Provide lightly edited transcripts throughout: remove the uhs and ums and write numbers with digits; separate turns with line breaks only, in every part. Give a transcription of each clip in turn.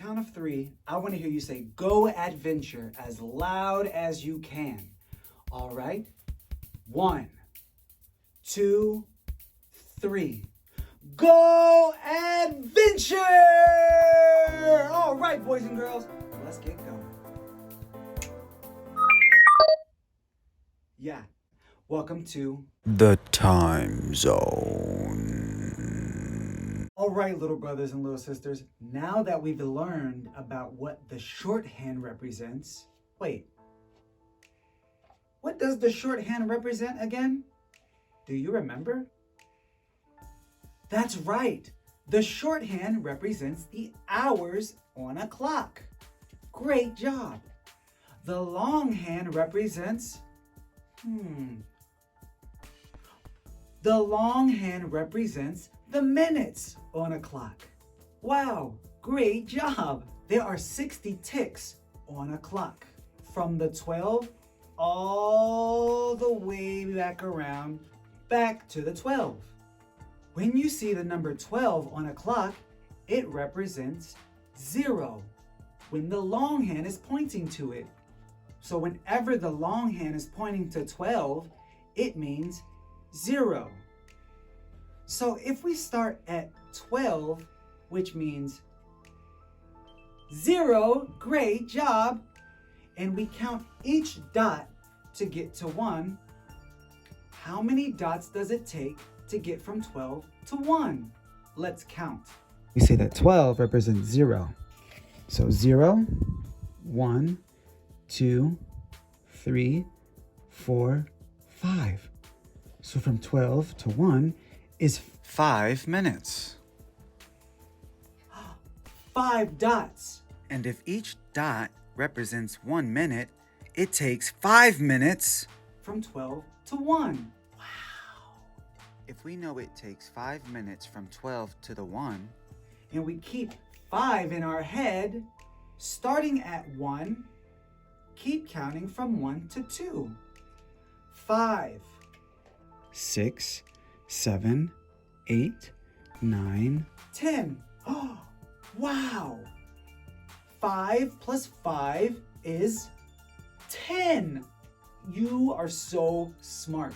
count of 3, I want to hear you say "Go Adventure" as loud as you can. All right? 1, 2, 3. Go Adventure! All right, boys and girls, let's get going. Yeah, welcome to
The Time Zone.
All right, little brothers and little sisters, now that we've learned about what the shorthand represents, wait, what does the shorthand represent again? Do you remember? That's right. The shorthand represents the hours on a clock. Great job. The longhand represents, The longhand represents the minutes on a clock. Wow, great job. There are 60 ticks on a clock. From the 12 all the way back around, back to the 12. When you see the number 12 on a clock, it represents 0 when the long hand is pointing to it. So whenever the long hand is pointing to 12, it means 0. So if we start at 12, which means 0, great job, and we count each dot to get to 1, how many dots does it take to get from 12 to 1? Let's count. We say that 12 represents 0. So 0, 1, 2, 3, 4, 5. So from 12 to 1 is
5 minutes.
5 dots.
And if each dot represents 1 minute, it takes 5 minutes.
From 12 to 1.
If we know it takes 5 minutes from 12 to the 1,
And we keep 5 in our head, starting at 1, keep counting from 1 to 2. 5,
6, 7, 8, 9,
10. Oh, wow. 5 plus 5 is 10. You are so smart.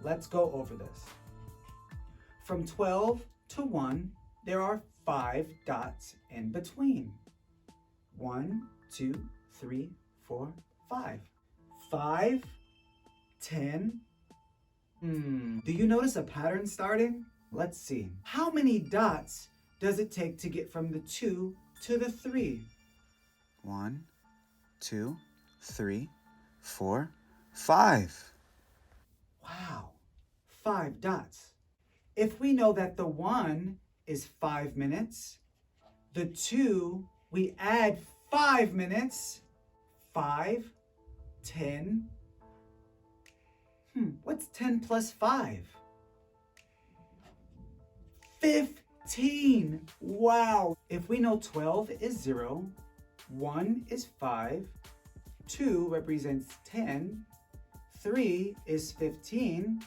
Let's go over this. From 12 to 1, there are 5 dots in between. 1, 2, 3, 4, 5. 5, 10. Do you notice a pattern starting? Let's see. How many dots does it take to get from the 2 to the 3?
1, 2, 3, 4, 5.
Wow, 5 dots. If we know that the 1 is 5 minutes, the 2, we add 5 minutes. 5, 10. What's 10 plus 5? 15. Wow. If we know 12 is 0, 1 is 5, 2 represents 10, 3 is 15.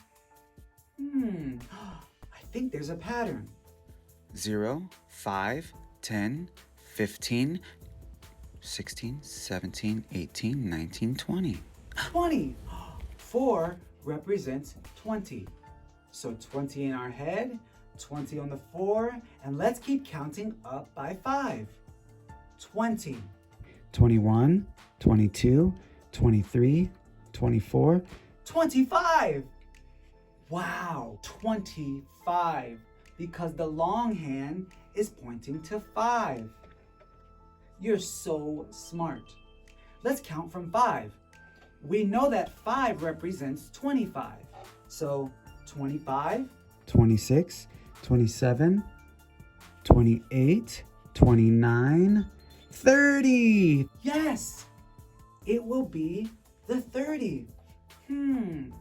I think there's a pattern.
0, 5, 10, 15, 16, 17, 18, 19, 20.
20. 4 represents 20. So 20 in our head, 20 on the 4, and let's keep counting up by 5. 20.
21, 22, 23, 24,
25. Wow, 25. Because the long hand is pointing to 5. You're so smart. Let's count from 5. We know that 5 represents 25. So 25,
26, 27, 28, 29, 30.
yes, it will be the 30. Do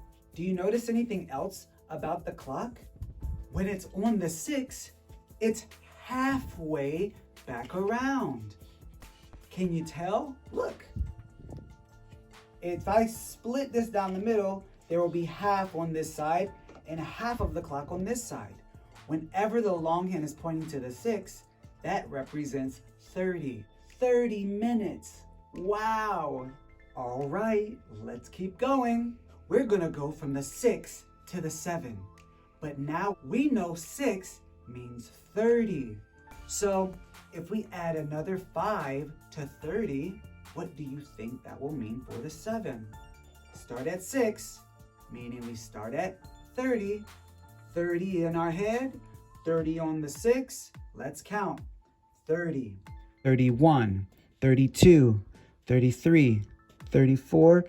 you notice anything else about the clock? When it's on the 6, it's halfway back around. Can you tell? Look. If I split this down the middle, there will be half on this side and half of the clock on this side. Whenever the long hand is pointing to the 6, that represents 30. 30 minutes. Wow. All right, let's keep going. We're gonna go from the 6 to the 7. But now we know 6 means 30. So if we add another 5 to 30, what do you think that will mean for the 7? Start at 6, meaning we start at 30. 30 in our head, 30 on the 6. Let's count. 30, 31, 32, 33, 34,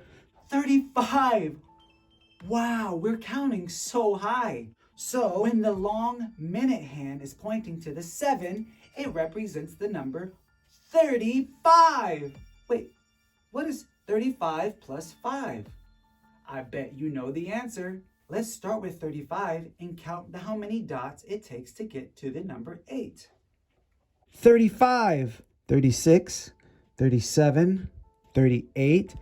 35. Wow, we're counting so high. So when the long minute hand is pointing to the 7, it represents the number 35. Wait, what is 35 plus 5? I bet you know the answer. Let's start with 35 and count how many dots it takes to get to the number 8. 35, 36, 37, 38,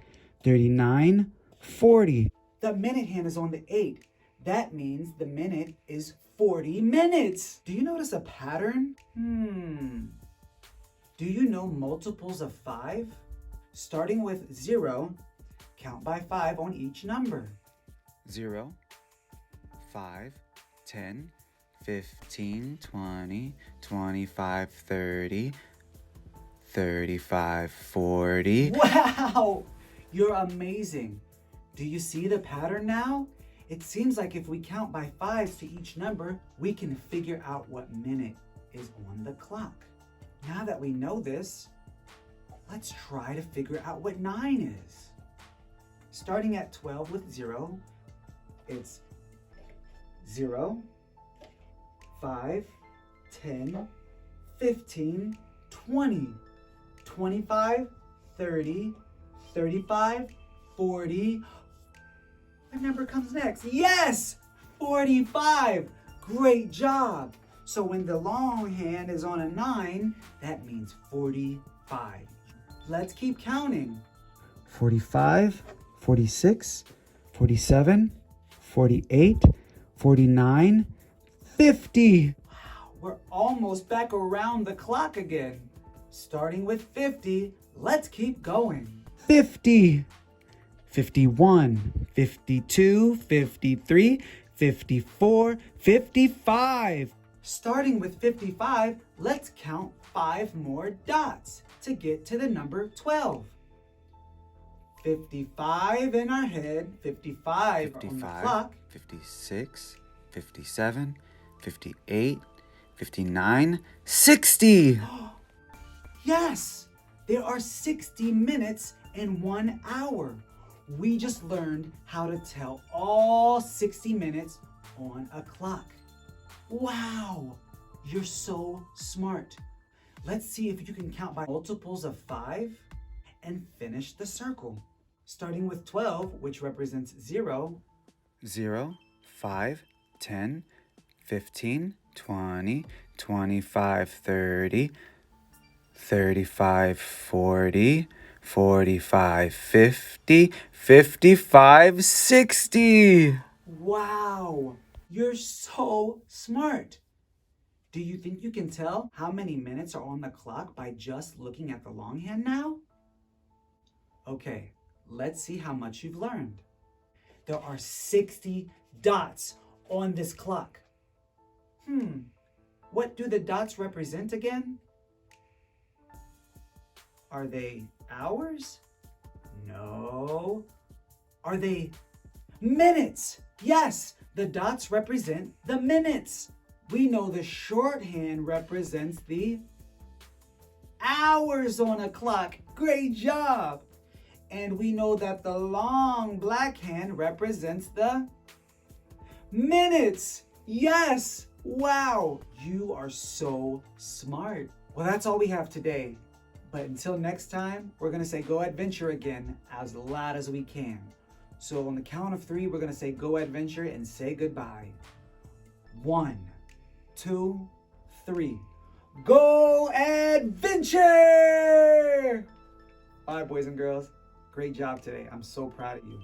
39, 40. The minute hand is on the 8. That means the minute is 40 minutes. Do you notice a pattern? Do you know multiples of 5? Starting with 0, count by 5 on each number.
0, 5, 10, 15, 20, 25, 30, 35, 40.
Wow! You're amazing. Do you see the pattern now? It seems like if we count by 5s to each number, we can figure out what minute is on the clock. Now that we know this, let's try to figure out what 9 is. Starting at 12 with 0, it's 0, 5, 10, 15, 20, 25, 30, 35, 40. What number comes next? Yes! 45! Great job! So when the long hand is on a 9, that means 45. Let's keep counting. 45, 46, 47, 48, 49, 50. Wow, we're almost back around the clock again. Starting with 50, let's keep going. 50, 51, 52, 53, 54, 55. Starting with 55, let's count 5 more dots to get to the number 12. 55 in our head, 55 on the clock.
56, 57, 58, 59, 60.
Yes, there are 60 minutes in 1 hour. We just learned how to tell all 60 minutes on a clock. Wow, you're so smart. Let's see if you can count by multiples of 5 and finish the circle. Starting with 12, which represents 0.
0, 5, 10, 15, 20, 25, 30, 35, 40, 45, 50, 55, 60.
Wow, you're so smart. Do you think you can tell how many minutes are on the clock by just looking at the longhand now? Okay, let's see how much you've learned. There are 60 dots on this clock. What do the dots represent again? Are they hours? No. Are they minutes? Yes, the dots represent the minutes. We know the shorthand represents the hours on a clock. Great job. And we know that the long black hand represents the minutes. Yes. Wow. You are so smart. Well, that's all we have today. But until next time, we're going to say go adventure again as loud as we can. So on the count of 3, we're going to say go adventure and say goodbye. 1, 2, 3. Go adventure! Bye, boys and girls. Great job today. I'm so proud of you.